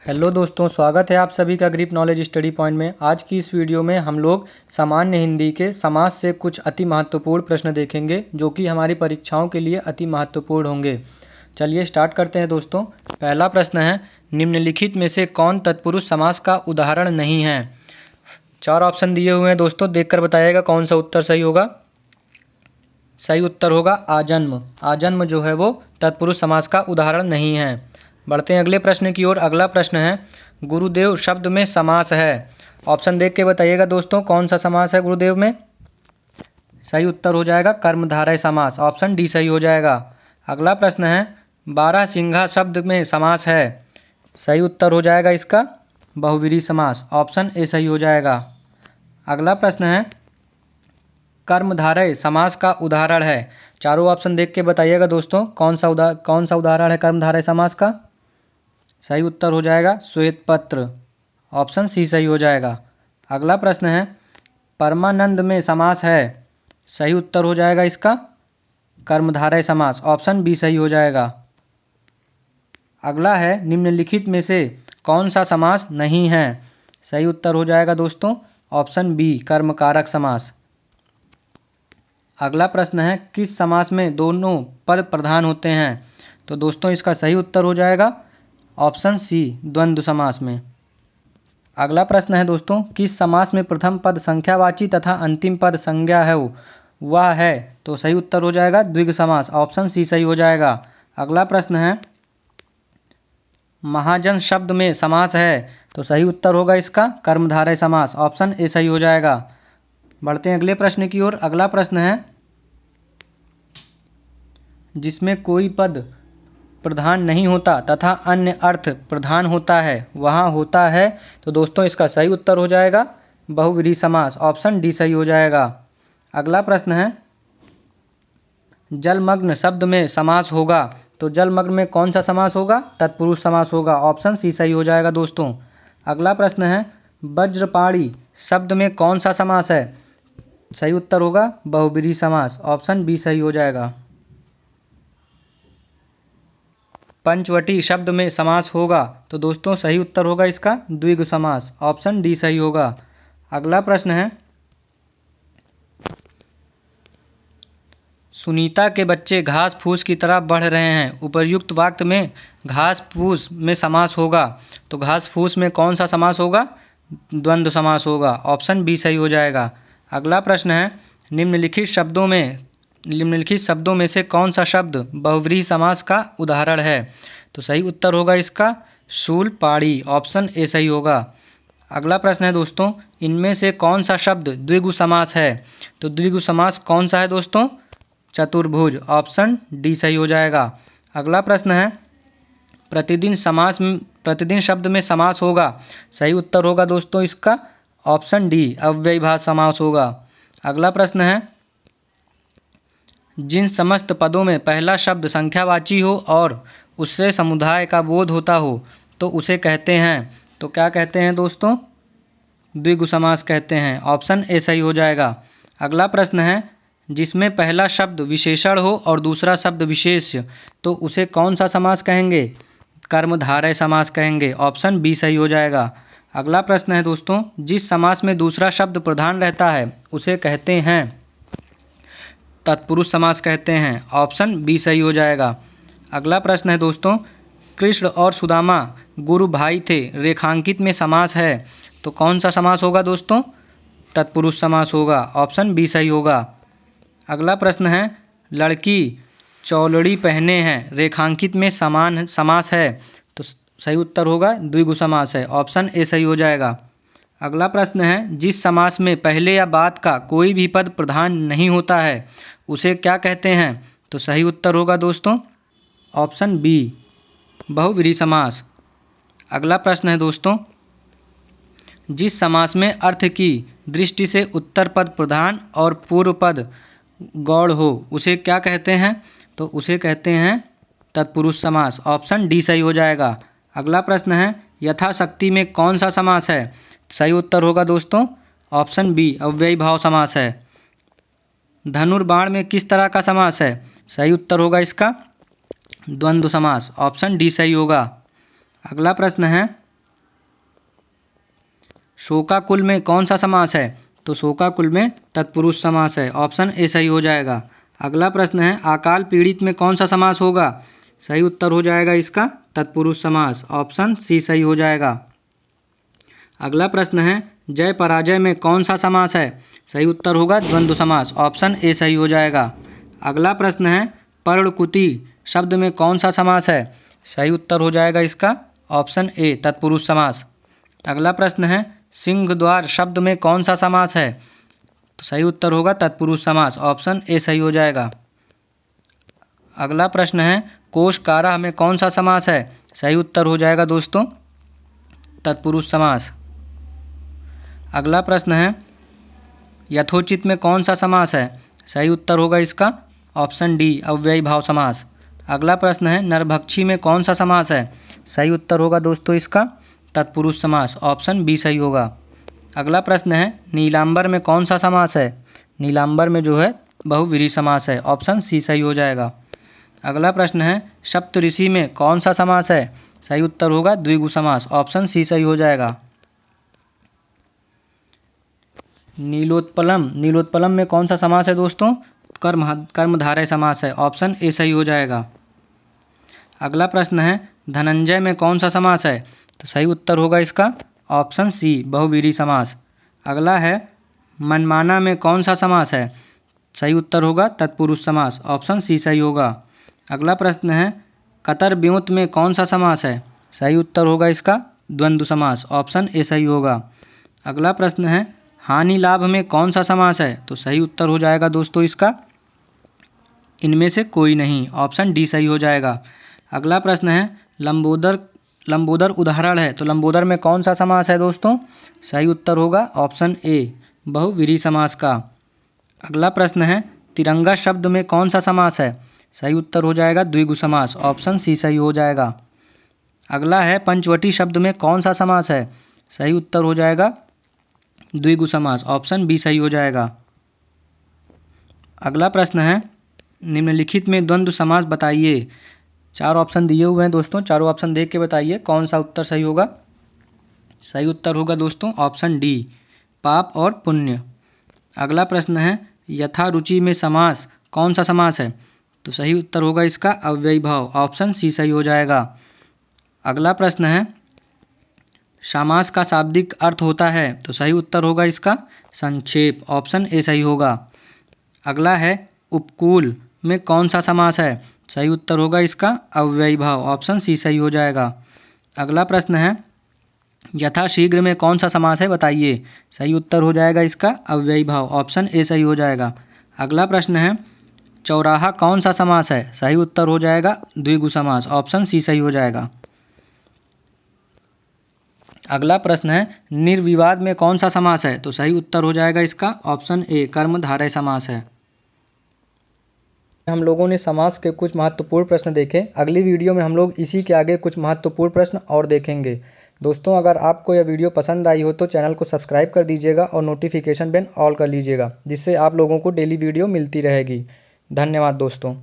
Hello दोस्तों, स्वागत है आप सभी का ग्रिप नॉलेज स्टडी पॉइंट में। आज की इस वीडियो में हम लोग सामान्य हिंदी के समास से कुछ अति महत्वपूर्ण प्रश्न देखेंगे जो कि हमारी परीक्षाओं के लिए अति महत्वपूर्ण होंगे। चलिए स्टार्ट करते हैं दोस्तों। पहला प्रश्न है, निम्नलिखित में से कौन तत्पुरुष समास का उदाहरण नहीं है। 4 ऑप्शन दिए हुए हैं दोस्तों, देखकर बताइएगा कौन सा उत्तर सही होगा। सही उत्तर होगा आजन्म। आजन्म जो है वो तत्पुरुष समास का उदाहरण नहीं है। बढ़ते हैं अगले प्रश्न की ओर। अगला प्रश्न है, गुरुदेव शब्द में समास है। ऑप्शन देख के बताइएगा दोस्तों कौन सा समास है गुरुदेव में। सही उत्तर हो जाएगा कर्मधारय समास। ऑप्शन डी सही हो जाएगा। अगला प्रश्न है, बारहसिंघा शब्द में समास है। सही उत्तर हो जाएगा इसका बहुव्रीहि समास। ऑप्शन ए सही हो जाएगा। अगला प्रश्न है, कर्मधारय समास का उदाहरण है। चारों ऑप्शन देख के बताइएगा दोस्तों कौन सा उदाहरण है कर्मधारय समास का। सही उत्तर हो जाएगा श्वेत पत्र। ऑप्शन सी सही हो जाएगा। अगला प्रश्न है, परमानंद में समास है। सही उत्तर हो जाएगा इसका कर्मधारय समास। ऑप्शन बी सही हो जाएगा। अगला है, निम्नलिखित में से कौन सा समास नहीं है। सही उत्तर हो जाएगा दोस्तों ऑप्शन बी कर्मकारक समास। अगला प्रश्न है, किस समास में दोनों पद प्रधान होते हैं। तो दोस्तों इसका सही उत्तर हो जाएगा ऑप्शन सी द्वंद्व समास में। अगला प्रश्न है दोस्तों, किस समास में प्रथम पद संख्यावाची तथा अंतिम पद संज्ञा है वह है। तो सही उत्तर हो जाएगा द्विग समास। ऑप्शन सी सही हो जाएगा। अगला प्रश्न है, महाजन शब्द में समास है। तो सही उत्तर होगा इसका कर्मधारय समास। ऑप्शन ए सही हो जाएगा। बढ़ते हैं अगले प्रश्न की ओर। अगला प्रश्न है, जिसमें कोई पद प्रधान नहीं होता तथा अन्य अर्थ प्रधान होता है वहाँ होता है। तो दोस्तों इसका सही उत्तर हो जाएगा बहुव्रीहि समास। ऑप्शन डी सही हो जाएगा। अगला प्रश्न है, जलमग्न शब्द में समास होगा। तो जलमग्न में कौन सा समास होगा। तत्पुरुष समास होगा। ऑप्शन सी सही हो जाएगा दोस्तों। अगला प्रश्न है, वज्रपाणी शब्द में कौन सा समास है। सही उत्तर होगा बहुव्रीहि समास। ऑप्शन बी सही हो जाएगा। पंचवटी शब्द में समास होगा। तो दोस्तों सही उत्तर होगा इसका द्विगु समास। ऑप्शन डी सही होगा। अगला प्रश्न है, सुनीता के बच्चे घास फूस की तरह बढ़ रहे हैं। उपर्युक्त वाक्य में घास फूस में समास होगा। तो घास फूस में कौन सा समास होगा। द्वंद्व समास होगा। ऑप्शन बी सही हो जाएगा। अगला प्रश्न है, निम्नलिखित शब्दों में से कौन सा शब्द बहुव्रीहि समास का उदाहरण है। तो सही उत्तर होगा इसका शूलपाणी। ऑप्शन ए सही होगा। अगला प्रश्न है दोस्तों, इनमें से कौन सा शब्द द्विगु समास है। तो द्विगु समास कौन सा है दोस्तों। चतुर्भुज। ऑप्शन डी सही हो जाएगा। अगला प्रश्न है, प्रतिदिन शब्द में समास होगा। सही उत्तर होगा दोस्तों इसका ऑप्शन डी अव्ययीभाव समास होगा। अगला प्रश्न है, जिन समस्त पदों में पहला शब्द संख्यावाची हो और उससे समुदाय का बोध होता हो तो उसे कहते हैं। तो क्या कहते हैं दोस्तों। द्विगु समास कहते हैं। ऑप्शन ए सही हो जाएगा। अगला प्रश्न है, जिसमें पहला शब्द विशेषण हो और दूसरा शब्द विशेष तो उसे कौन सा समास कहेंगे। कर्मधारय समास कहेंगे। ऑप्शन बी सही हो जाएगा। अगला प्रश्न है दोस्तों, जिस समास में दूसरा शब्द प्रधान रहता है उसे कहते हैं तत्पुरुष समास कहते हैं। ऑप्शन बी सही हो जाएगा। अगला प्रश्न है दोस्तों, कृष्ण और सुदामा गुरु भाई थे। रेखांकित में समास है। तो कौन सा समास होगा दोस्तों। तत्पुरुष समास होगा। ऑप्शन बी सही होगा। अगला प्रश्न है, लड़की चौलड़ी पहने हैं। रेखांकित में समान समास है। तो सही उत्तर होगा द्विगु समास है। ऑप्शन ए सही हो जाएगा। अगला प्रश्न है, जिस समास में पहले या बाद का कोई भी पद प्रधान नहीं होता है उसे क्या कहते हैं। तो सही उत्तर होगा दोस्तों ऑप्शन बी बहुव्रीहि समास। अगला प्रश्न है दोस्तों, जिस समास में अर्थ की दृष्टि से उत्तर पद प्रधान और पूर्व पद गौड़ हो उसे क्या कहते हैं। तो उसे कहते हैं तत्पुरुष समास। ऑप्शन डी सही हो जाएगा। अगला प्रश्न है, यथाशक्ति में कौन सा समास है। सही उत्तर होगा दोस्तों ऑप्शन बी अव्ययीभाव समास है। धनुर्बाण में किस तरह का समास है। सही उत्तर होगा इसका द्वंद्व समास। ऑप्शन डी सही होगा। अगला प्रश्न है, शोकाकुल में कौन सा समास है? तो शोकाकुल में तत्पुरुष समास है। ऑप्शन ए सही हो जाएगा। अगला प्रश्न है अकाल पीड़ित में कौन सा समास होगा? सही उत्तर हो जाएगा इसका तत्पुरुष समास। ऑप्शन सी सही हो जाएगा। अगला प्रश्न है जय पराजय में कौन सा समास है? सही उत्तर होगा द्वंद्व समास। ऑप्शन ए सही हो जाएगा। अगला प्रश्न है पर्णकुटी शब्द में कौन सा समास है? सही उत्तर हो जाएगा इसका ऑप्शन ए तत्पुरुष समास। अगला प्रश्न है सिंहद्वार शब्द में कौन सा समास है? तो सही उत्तर होगा तत्पुरुष समास। ऑप्शन ए सही हो जाएगा। अगला प्रश्न है कोशकारा में कौन सा समास है? सही उत्तर हो जाएगा दोस्तों तत्पुरुष समास। अगला प्रश्न है यथोचित में कौन सा समास है? सही उत्तर होगा इसका ऑप्शन डी अव्ययी भाव समास। अगला प्रश्न है नरभक्षी में कौन सा समास है? सही उत्तर होगा दोस्तों इसका तत्पुरुष समास। ऑप्शन बी सही होगा। अगला प्रश्न है नीलांबर में कौन सा समास है? नीलांबर में जो है बहुव्रीहि समास है। ऑप्शन सी सही हो जाएगा। अगला प्रश्न है सप्तऋषि में कौन सा समास है? सही उत्तर होगा द्विगु समास। ऑप्शन सी सही हो जाएगा। नीलोत्पलम में कौन सा समास है दोस्तों? कर्मधारय समास है। ऑप्शन ए सही हो जाएगा। अगला प्रश्न है धनंजय में कौन सा समास है? तो सही उत्तर होगा इसका ऑप्शन सी बहुव्रीहि समास। अगला है मनमाना में कौन सा समास है? सही उत्तर होगा तत्पुरुष समास। ऑप्शन सी सही होगा। अगला प्रश्न है कतर ब्योत में कौन सा समास है? सही उत्तर होगा इसका द्वंद्व समास। ऑप्शन ए सही होगा। अगला प्रश्न है हानि लाभ में कौन सा समास है? तो सही उत्तर हो जाएगा दोस्तों इसका इनमें से कोई नहीं। ऑप्शन डी सही हो जाएगा। अगला प्रश्न है लंबोदर उदाहरण है तो लंबोदर में कौन सा समास है दोस्तों? सही उत्तर होगा ऑप्शन ए बहुव्रीहि समास का। अगला प्रश्न है तिरंगा शब्द में कौन सा समास है? सही उत्तर हो जाएगा द्विगु समास। ऑप्शन सी सही हो जाएगा। अगला है पंचवटी शब्द में कौन सा समास है? सही उत्तर हो जाएगा द्विगु समास। ऑप्शन बी सही हो जाएगा। अगला प्रश्न है निम्नलिखित में द्वंद्व समास बताइए। 4 ऑप्शन दिए हुए हैं दोस्तों, चारों ऑप्शन देख के बताइए कौन सा उत्तर सही होगा। सही उत्तर होगा दोस्तों ऑप्शन डी पाप और पुण्य। अगला प्रश्न है यथा रुचि में समास कौन सा समास है? तो सही उत्तर होगा इसका अव्ययी भाव। ऑप्शन सी सही हो जाएगा। अगला प्रश्न है समास का शाब्दिक अर्थ होता है तो सही उत्तर होगा इसका संक्षेप। ऑप्शन ए सही होगा। अगला है उपकूल में कौन सा समास है? सही उत्तर होगा इसका अव्ययी भाव। ऑप्शन सी सही हो जाएगा। अगला प्रश्न है यथाशीघ्र में कौन सा समास है बताइए। सही उत्तर हो जाएगा इसका अव्ययी भाव। ऑप्शन ए सही हो जाएगा। अगला प्रश्न है चौराहा कौन सा समास है? सही उत्तर हो जाएगा द्विगु समास। ऑप्शन सी सही हो जाएगा। अगला प्रश्न है निर्विवाद में कौन सा समास है? तो सही उत्तर हो जाएगा इसका ऑप्शन ए कर्मधारय समास है। हम लोगों ने समास के कुछ महत्वपूर्ण प्रश्न देखे। अगली वीडियो में हम लोग इसी के आगे कुछ महत्वपूर्ण प्रश्न और देखेंगे। दोस्तों अगर आपको यह वीडियो पसंद आई हो तो चैनल को सब्सक्राइब कर दीजिएगा और नोटिफिकेशन बेल ऑल कर लीजिएगा, जिससे आप लोगों को डेली वीडियो मिलती रहेगी। धन्यवाद दोस्तों।